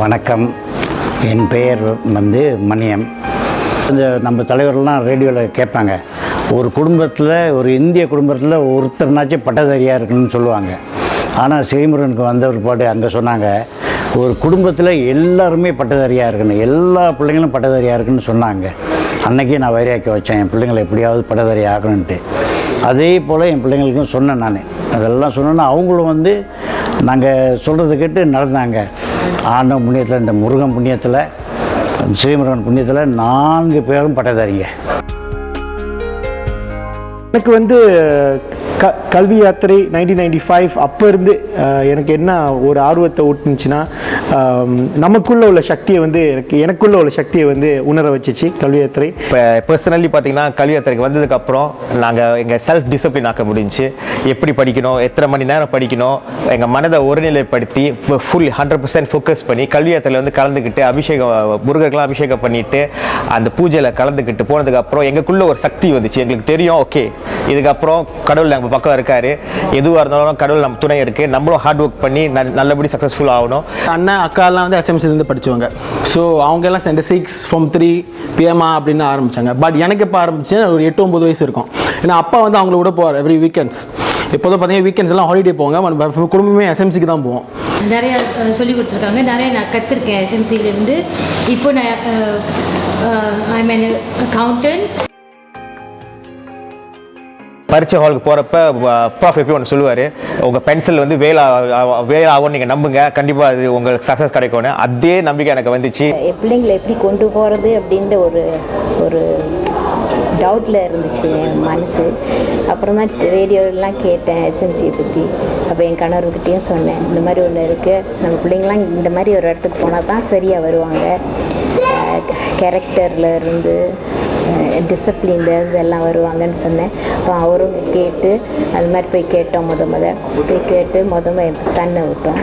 வணக்கம். என் பெயர் மணியம். நம்ம தலைவர்கள்லாம் ரேடியோவில் கேட்பாங்க, ஒரு குடும்பத்தில், ஒரு இந்திய குடும்பத்தில் ஒருத்தர்னாச்சும் பட்டதாரியாக இருக்குன்னு சொல்லுவாங்க. ஆனால் ஸ்ரீமுருகனுக்கு வந்த ஒரு பாட்டு அங்கே சொன்னாங்க, ஒரு குடும்பத்தில் எல்லாருமே பட்டதாரியாக இருக்கணும், எல்லா பிள்ளைங்களும் பட்டதாரியாக இருக்குன்னு சொன்னாங்க. அன்றைக்கி நான் வைராக்கி வச்சேன், என் பிள்ளைங்களை எப்படியாவது பட்டதாரி ஆகணுன்ட்டு. அதே போல் என் பிள்ளைங்களுக்கும் சொன்னேன். நான் அதெல்லாம் சொன்னேன்னா அவங்களும் நாங்கள் சொல்கிறத கேட்டு நடந்தாங்க. ஆண்ட புண்ணியத்தில், இந்த முருகன் புண்ணியத்தில், ஸ்ரீமுருகன் புண்ணியத்தில் 4 பேரும் பட்டதாரிங்க. எனக்கு கல்வி யாத்திரை 1995 அப்போ இருந்து எனக்கு என்ன ஒரு ஆர்வத்தை ஊட்டுனுச்சுன்னா, நமக்குள்ளே உள்ள சக்தியை எனக்குள்ளே உள்ள சக்தியை உணர வச்சிச்சு கல்வி யாத்திரை. இப்போ பர்சனலி பார்த்தீங்கன்னா கல்வி யாத்திரைக்கு வந்ததுக்கப்புறம் நாங்கள் எங்கள் செல்ஃப் டிசிப்ளின் ஆக்க முடிஞ்சு, எப்படி படிக்கணும், எத்தனை மணி நேரம் படிக்கணும், எங்கள் மனதை ஒருநிலைப்படுத்தி ஃபுல் 100% ஃபோக்கஸ் பண்ணி கல்வி யாத்திரையில் கலந்துக்கிட்டு முருகர்கள்லாம் அபிஷேகம் பண்ணிவிட்டு அந்த பூஜையில் கலந்துக்கிட்டு போனதுக்கப்புறம் எங்களுக்குள்ள ஒரு சக்தி வந்துச்சு. எங்களுக்கு தெரியும், ஓகே இதுக்கப்புறம் கடவுள் நம்ம பக்கம் இருக்காரு, எதுவாக இருந்தாலும் கடவுள் நம்ம துணை இருக்குது, நம்மளும் ஹார்ட் ஒர்க் பண்ணி நல்லபடி சக்ஸஸ்ஃபுல் ஆகணும். அண்ணன் அக்காலாம் SMC படித்தவங்க. ஸோ அவங்க எல்லாம் 6 from 3 PM அப்படின்னு ஆரம்பித்தாங்க. பட் எனக்கு எப்போ ஆரம்பிச்சு ஒரு 8-9 வயசு இருக்கும். ஏன்னா அப்பா அவங்கள விட போவார் எவ்ரி வீக்கெண்ட்ஸ். இப்போதான் பார்த்தீங்கன்னா வீக்கெண்ட்ஸ் எல்லாம் ஹாலிடே போவாங்க, குடும்பமே SMCக்கு தான் போவோம். நிறையா சொல்லி கொடுத்துருக்காங்க, நிறைய நான் கற்றுருக்கேன் SMCலேருந்து. இப்போ நான் ஐ மீன் அக்கௌண்டன்ட். பரீட்சை ஹாலுக்கு போகிறப்ப ப்ராஃப் எப்பயும் ஒன்று சொல்லுவார், உங்கள் பென்சில் வேலை ஆகும், நீங்கள் நம்புங்க, கண்டிப்பாக அது உங்களுக்கு சக்ஸஸ் கிடைக்கும்னு. அதே நம்பிக்கை எனக்கு வந்துச்சு. பிள்ளைங்களை எப்படி கொண்டு போகிறது அப்படின்ற ஒரு டவுட்டில் இருந்துச்சு என் மனசு. அப்புறம் தான் ரேடியோலாம் கேட்டேன் SMCயை பற்றி. அப்போ என் கணவர்கிட்டையும் சொன்னேன், இந்த மாதிரி ஒன்று இருக்குது, நம்ம பிள்ளைங்களாம் இந்த மாதிரி ஒரு இடத்துக்கு போனால் தான் சரியாக வருவாங்க, கேரக்டரில் இருந்து டிசிப்ளின்லேருந்து எல்லாம் வருவாங்கன்னு சொன்னேன். அப்போ அவரும் கேட்டு அது மாதிரி போய் கேட்டோம். போய் கேட்டு என் சன்னை விட்டோம்.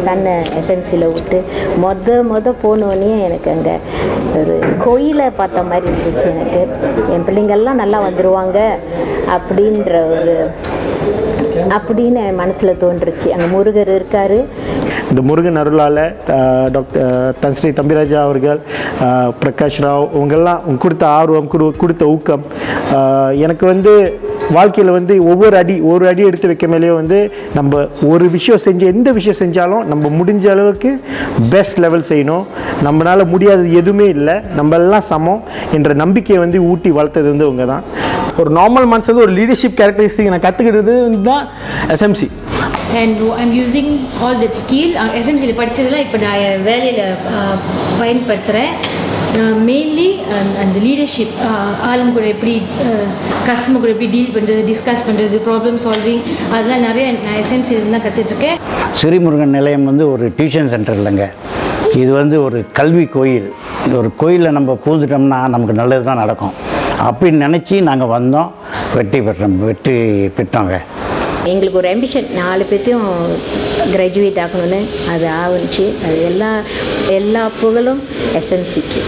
சன்னை SMCயில் விட்டு போனோடனே எனக்கு அங்கே ஒரு கோயிலை பார்த்த மாதிரி இருந்துச்சு. எனக்கு என் பிள்ளைங்கள்லாம் நல்லா வந்துடுவாங்க அப்படின்னு என் மனசில் தோன்றுச்சு. அங்கே முருகர் இருக்கார். இந்த முருகன் அருளால் டாக்டர் ஸ்ரீ தம்பிராஜா அவர்கள், பிரகாஷ் ராவ், இவங்கெல்லாம் கொடுத்த ஆர்வம், கொடுத்த ஊக்கம் எனக்கு வாழ்க்கையில் ஒரு அடி எடுத்து வைக்க மேலேயே நம்ம ஒரு விஷயம் எந்த விஷயம் செஞ்சாலும் நம்ம முடிஞ்ச அளவுக்கு பெஸ்ட் லெவல் செய்யணும். நம்மளால் முடியாதது எதுவுமே இல்லை, நம்ம எல்லாம் சமம் என்ற நம்பிக்கையை ஊட்டி வளர்த்தது இவங்க தான். ஒரு நார்மல் மனசு ஒரு லீடர்ஷிப் கேரக்டரிஸ்டிக் நான் கற்றுக்கிட்டது தான் SMC. And I'm using all that skill. SMCயில் படித்ததெல்லாம் இப்போ நான் என் வேலையில் பயன்படுத்துகிறேன். மெயின்லி அந்த லீடர்ஷிப், ஆளுங்க கூட எப்படி, கஸ்டமர் கூட எப்படி டீல் பண்ணுறது, டிஸ்கஸ் பண்ணுறது, ப்ராப்ளம் சால்விங், அதெல்லாம் நிறைய நான் SMCயில் தான் கற்றுட்ருக்கேன். ஸ்ரீமுருகன் நிலையம் ஒரு டியூஷன் சென்டர் இல்லைங்க, இது ஒரு கல்வி கோயில். ஒரு கோயிலில் நம்ம பூந்துட்டோம்னா நமக்கு நல்லது தான் நடக்கும் அப்படின்னு நினச்சி நாங்கள் வந்தோம். வெற்றி பெற்றோங்க. எங்களுக்கு ஒரு ஆம்பிஷன், 4 பேர்த்தையும் கிராஜுவேட் ஆகணும்னு. அது ஆகிடுச்சு. அது எல்லா புகழும் SMCக்கு.